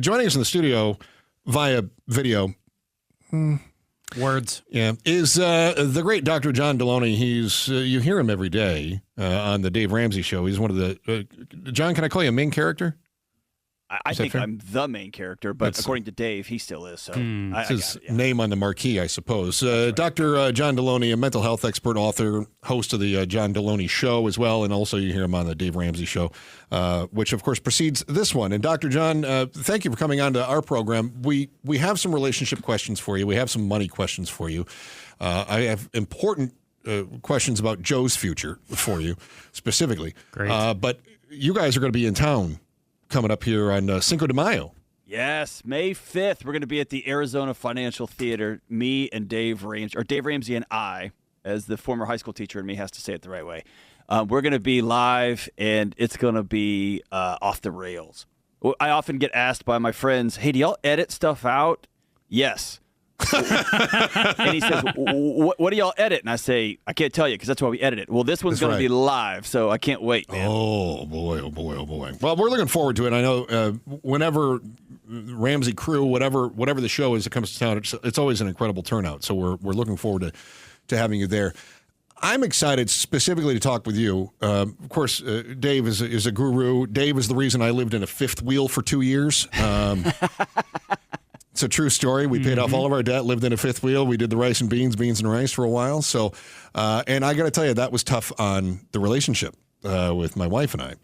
joining us in the studio via video. Words. Yeah, is the great Dr. John Delony. He's you hear him every day on the Dave Ramsey Show. He's one of the John. Can I call you a main character? I think I'm the main character, but according to Dave, he still is. So it's his name on the marquee, I suppose. Dr. John Delony, a mental health expert, author, host of the John Delony Show as well, and also you hear him on the Dave Ramsey Show, which of course precedes this one. And Dr. John, thank you for coming on to our program. We have some relationship questions for you. We have some money questions for you. I have important questions about Joe's future for you specifically. Great. But you guys are going to be in town coming up here on Cinco de Mayo. Yes, May 5th, we're going to be at the Arizona Financial Theater, me and Dave Ramsey and I, as the former high school teacher in me has to say it the right way. We're going to be live, and it's going to be off the rails. I often get asked by my friends, hey, do y'all edit stuff out? Yes. And he says, what do y'all edit? And I say, I can't tell you because that's why we edit it. Well, this one's going to be live, so I can't wait, man. Oh, boy, oh, boy, oh, boy. Well, we're looking forward to it. I know whenever Ramsey crew, whatever the show is that comes to town, it's always an incredible turnout. So we're looking forward to having you there. I'm excited specifically to talk with you. Of course, Dave is a guru. Dave is the reason I lived in a fifth wheel for 2 years. It's a true story. We paid off all of our debt, lived in a fifth wheel. We did the rice and beans and rice for a while. So, and I got to tell you, that was tough on the relationship with my wife and I.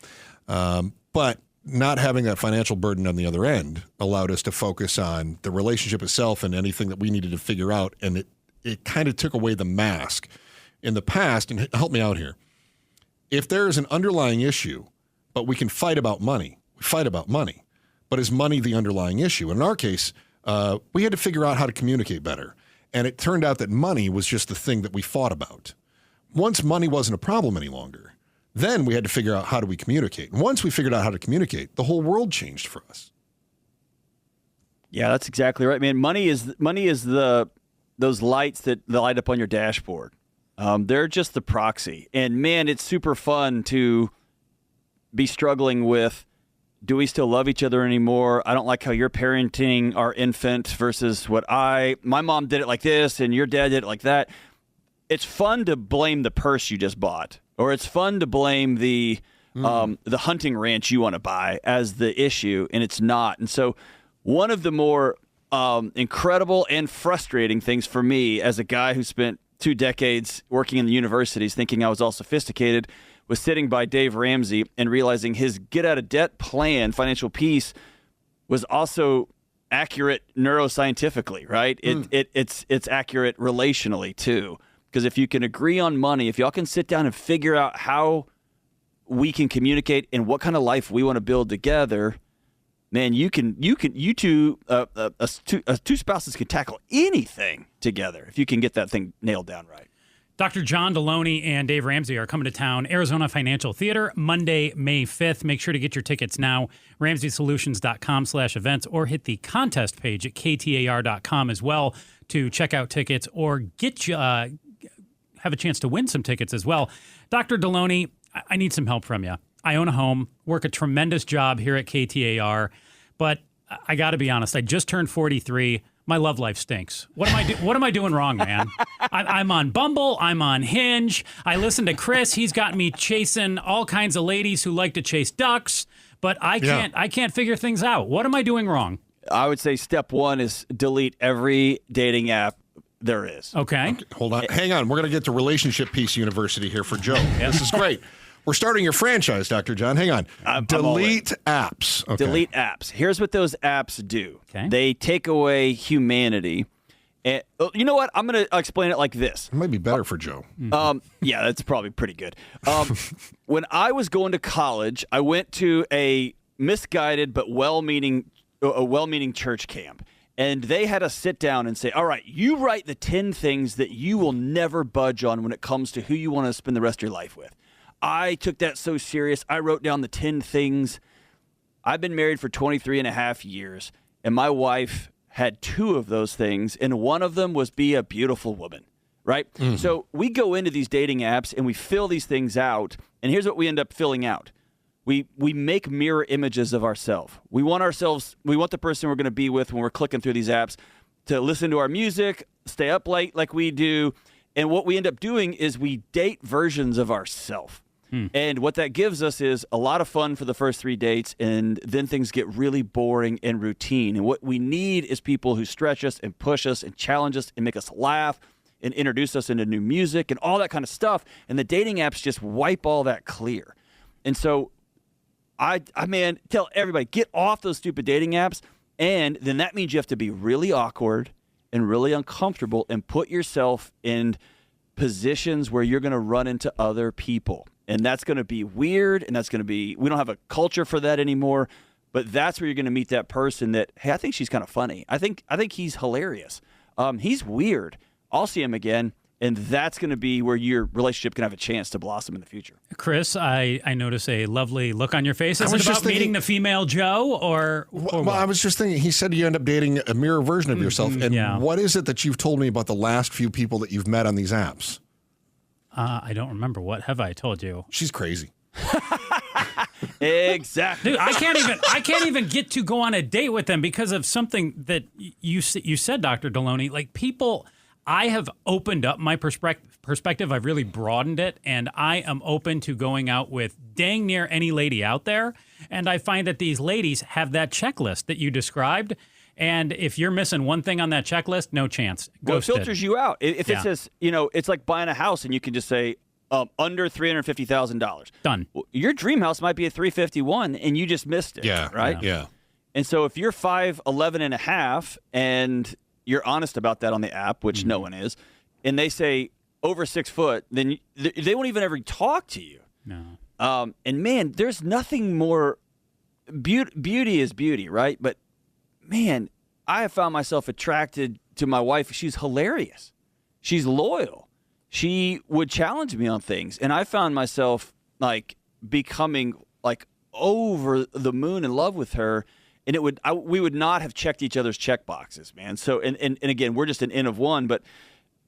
But not having that financial burden on the other end allowed us to focus on the relationship itself and anything that we needed to figure out. And it kind of took away the mask. In the past, and help me out here, if there is an underlying issue, but we can fight about money, we fight about money. But is money the underlying issue? In our case, we had to figure out how to communicate better. And it turned out that money was just the thing that we fought about. Once money wasn't a problem any longer, then we had to figure out how do we communicate. And once we figured out how to communicate, the whole world changed for us. Yeah, that's exactly right, man. Money is those lights that light up on your dashboard. They're just the proxy. And, man, it's super fun to be struggling with, do we still love each other anymore? I don't like how you're parenting our infant versus my mom did it like this and your dad did it like that. It's fun to blame the purse you just bought, or it's fun to blame the hunting ranch you want to buy as the issue, and it's not. And so one of the more incredible and frustrating things for me as a guy who spent 2 decades working in the universities thinking I was all sophisticated was sitting by Dave Ramsey and realizing his get-out-of-debt plan, financial peace, was also accurate neuroscientifically, right? It's accurate relationally, too. Because if you can agree on money, if y'all can sit down and figure out how we can communicate and what kind of life we want to build together, man, two spouses can tackle anything together if you can get that thing nailed down right. Dr. John Delony and Dave Ramsey are coming to town, Arizona Financial Theater, Monday, May 5th. Make sure to get your tickets now, RamseySolutions.com/events, or hit the contest page at KTAR.com as well to check out tickets or have a chance to win some tickets as well. Dr. Delony, I need some help from you. I own a home, work a tremendous job here at KTAR, but I got to be honest, I just turned 43. My love life stinks. What am I doing wrong, man? I'm on Bumble. I'm on Hinge. I listen to Chris. He's got me chasing all kinds of ladies who like to chase ducks, but I can't figure things out. What am I doing wrong? I would say step one is delete every dating app there is. Okay. Hold on. Hang on. We're going to get to Relationship Peace University here for Joe. This is great. We're starting your franchise, Dr. John. Hang on. Delete apps. Okay. Delete apps. Here's what those apps do. Okay. They take away humanity. And you know what? I'm going to explain it like this. It might be better for Joe. Yeah, that's probably pretty good. When I was going to college, I went to a misguided but well-meaning church camp. And they had us sit down and say, all right, you write the 10 things that you will never budge on when it comes to who you want to spend the rest of your life with. I took that so serious. I wrote down the 10 things. I've been married for 23 and a half years, and my wife had 2 of those things, and one of them was be a beautiful woman, right? Mm-hmm. So we go into these dating apps, and we fill these things out, and here's what we end up filling out. we make mirror images of ourselves. We want the person we're going to be with when we're clicking through these apps to listen to our music, stay up late like we do. And what we end up doing is we date versions of ourselves. And what that gives us is a lot of fun for the first 3 dates, and then things get really boring and routine. And what we need is people who stretch us and push us and challenge us and make us laugh and introduce us into new music and all that kind of stuff. And the dating apps just wipe all that clear. And so I tell everybody, get off those stupid dating apps. And then that means you have to be really awkward and really uncomfortable and put yourself in positions where you're going to run into other people. And that's going to be weird, and we don't have a culture for that anymore, but that's where you're going to meet that person that, hey, I think she's kind of funny. I think he's hilarious. He's weird. I'll see him again, and that's going to be where your relationship can have a chance to blossom in the future. Chris, I notice a lovely look on your face. Is it about meeting the female Joe, or well, I was just thinking, he said you end up dating a mirror version of yourself, and what is it that you've told me about the last few people that you've met on these apps? I don't remember. What have I told you? She's crazy. Exactly. Dude, I can't even get to go on a date with them because of something that you said, Dr. Delony. Like, people, I have opened up my perspective. I've really broadened it, and I am open to going out with dang near any lady out there. And I find that these ladies have that checklist that you described. And if you're missing one thing on that checklist, no chance. Well, it filters you out. If it says, it's like buying a house and you can just say under $350,000. Done. Well, your dream house might be a $351,000 and you just missed it. Yeah. Right? Yeah. And so if you're 5'11" and a half and you're honest about that on the app, which no one is, and they say over 6 foot, then they won't even ever talk to you. No. And man, there's nothing more beauty is beauty, right? But man, I have found myself attracted to my wife. She's hilarious. She's loyal. She would challenge me on things. And I found myself like becoming like over the moon in love with her. And we would not have checked each other's check boxes, man. So, and again, we're just an N of one, but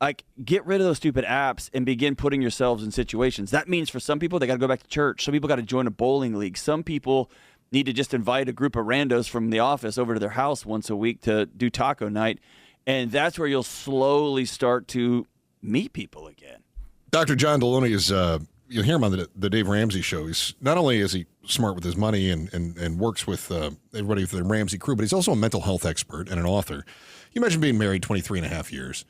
like, get rid of those stupid apps and begin putting yourselves in situations. That means for some people, they got to go back to church. Some people got to join a bowling league. Some people need to just invite a group of randos from the office over to their house once a week to do taco night. And that's where you'll slowly start to meet people again. Dr. John Delony is, you'll hear him on the Dave Ramsey Show. He's not only is he smart with his money and works with everybody for the Ramsey crew, but he's also a mental health expert and an author. You mentioned being married 23 and a half years.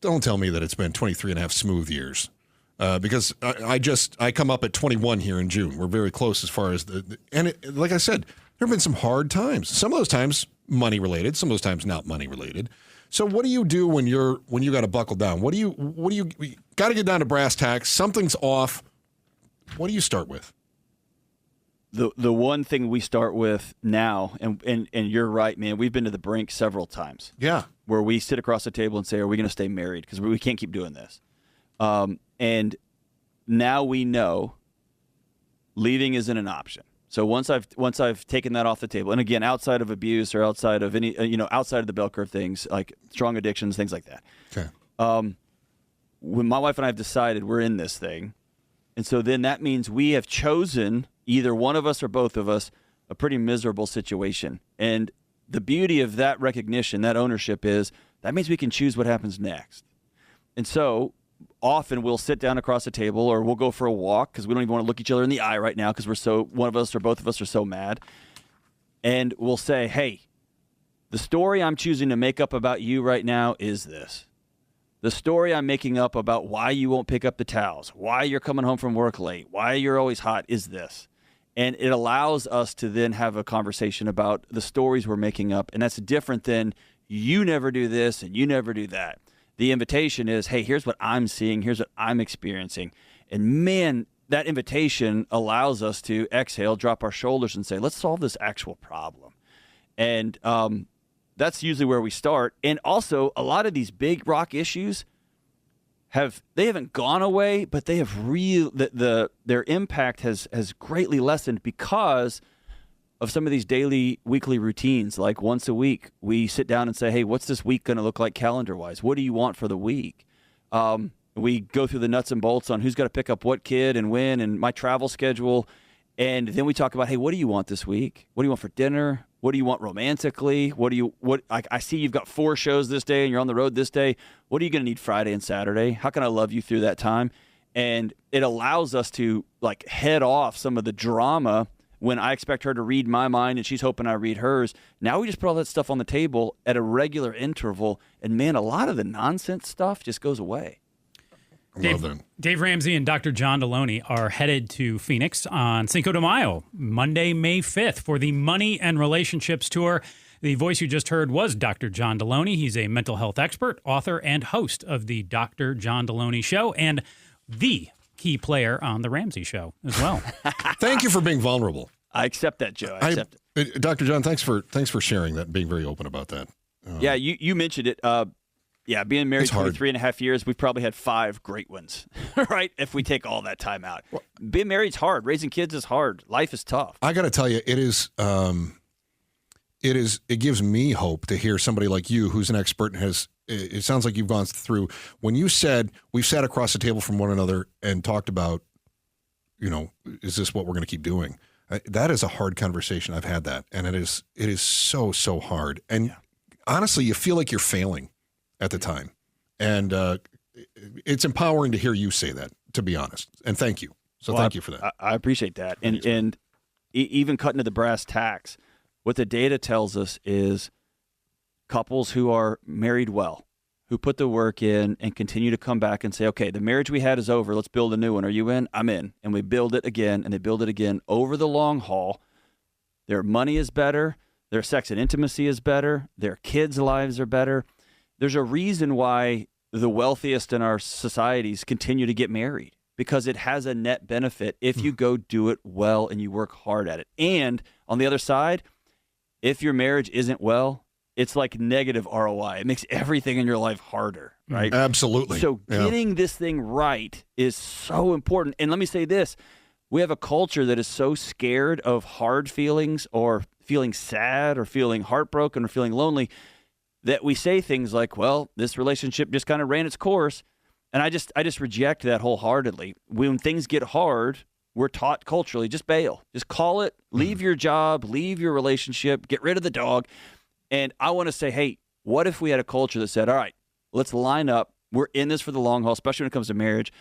Don't tell me that it's been 23 and a half smooth years. Because I come up at 21 here in June. We're very close as far as like I said, there have been some hard times. Some of those times money related, some of those times not money related. So what do you do when you got to buckle down? What do you got to get down to brass tacks? Something's off. What do you start with? The one thing we start with now, and you're right, man, we've been to the brink several times. Yeah. Where we sit across the table and say, are we going to stay married? Because we can't keep doing this. And now we know leaving isn't an option. So once I've taken that off the table, and again, outside of abuse or outside of any, outside of the bell curve things like strong addictions, things like that. Okay. When my wife and I have decided we're in this thing, and so then that means we have chosen, either one of us or both of us, a pretty miserable situation. And the beauty of that recognition, that ownership is that means we can choose what happens next. And so often we'll sit down across the table or we'll go for a walk because we don't even want to look each other in the eye right now because one of us or both of us are so mad. And we'll say, hey, the story I'm choosing to make up about you right now is this. The story I'm making up about why you won't pick up the towels, why you're coming home from work late, why you're always hot is this. And it allows us to then have a conversation about the stories we're making up. And that's different than you never do this and you never do that. The invitation is, hey, here's what I'm seeing. Here's what I'm experiencing. And man, that invitation allows us to exhale, drop our shoulders and say, let's solve this actual problem. And that's usually where we start. And also, a lot of these big rock issues haven't gone away, but they have their impact has greatly lessened because of some of these daily, weekly routines. Like once a week, we sit down and say, hey, what's this week going to look like calendar-wise? What do you want for the week? We go through the nuts and bolts on who's got to pick up what kid and when and my travel schedule. And then we talk about, hey, what do you want this week? What do you want for dinner? What do you want romantically? I see you've got 4 shows this day and you're on the road this day. What are you going to need Friday and Saturday? How can I love you through that time? And it allows us to like head off some of the drama when I expect her to read my mind and she's hoping I read hers. Now we just put all that stuff on the table at a regular interval. And man, a lot of the nonsense stuff just goes away. Dave Ramsey and Dr. John Delony are headed to Phoenix on Cinco de Mayo, Monday, May 5th, for the Money and Relationships Tour. The voice you just heard was Dr. John Delony. He's a mental health expert, author, and host of the Dr. John Delony Show, and the key player on the Ramsey Show as well. Thank you for being vulnerable. I accept that, Joe. I accept it. Dr. John, thanks for sharing that and being very open about that. Yeah, you mentioned it. Yeah, being married 23 and a half years, we've probably had 5 great ones, right? If we take all that time out. Being married's hard. Raising kids is hard. Life is tough. I got to tell you, it gives me hope to hear somebody like you who's an expert and it sounds like you've gone through, when you said we've sat across the table from one another and talked about, is this what we're going to keep doing? That is a hard conversation. I've had that. And it is so, so hard. And honestly, you feel like you're failing at the time. And it's empowering to hear you say that, to be honest. And thank you. So thank you for that. I appreciate that. And even cutting to the brass tacks, what the data tells us is couples who are married well, who put the work in and continue to come back and say, okay, the marriage we had is over. Let's build a new one. Are you in? I'm in. And we build it again, and they build it again over the long haul. Their money is better. Their sex and intimacy is better. Their kids' lives are better. There's a reason why the wealthiest in our societies continue to get married, because it has a net benefit if you go do it well and you work hard at it. And on the other side, if your marriage isn't well, it's like negative ROI. It makes everything in your life harder, right? Absolutely. So getting this thing right is so important. And let me say this. We have a culture that is so scared of hard feelings or feeling sad or feeling heartbroken or feeling lonely that we say things like, well, this relationship just kind of ran its course. And I just reject that wholeheartedly. When things get hard, we're taught culturally, just bail. Just call it, leave your job, leave your relationship, get rid of the dog. And I want to say, hey, what if we had a culture that said, all right, let's line up. We're in this for the long haul, especially when it comes to marriage.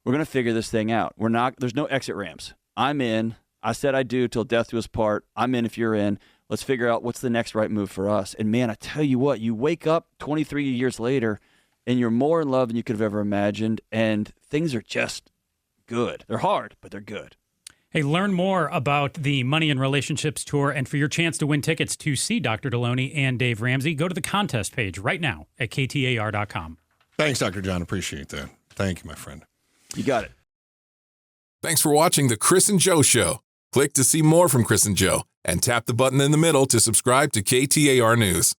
We're going to figure this thing out. There's no exit ramps. I'm in. I said I do till death do us part. I'm in if you're in. Let's figure out what's the next right move for us. And man, I tell you what, you wake up 23 years later and you're more in love than you could have ever imagined. And things are just good. They're hard, but they're good. Hey, learn more about the Money and Relationships Tour, and for your chance to win tickets to see Dr. Delony and Dave Ramsey, go to the contest page right now at KTAR.com. Thanks, Dr. John. Appreciate that. Thank you, my friend. You got it. Thanks for watching The Chris and Joe Show. Click to see more from Chris and Joe, and tap the button in the middle to subscribe to KTAR News.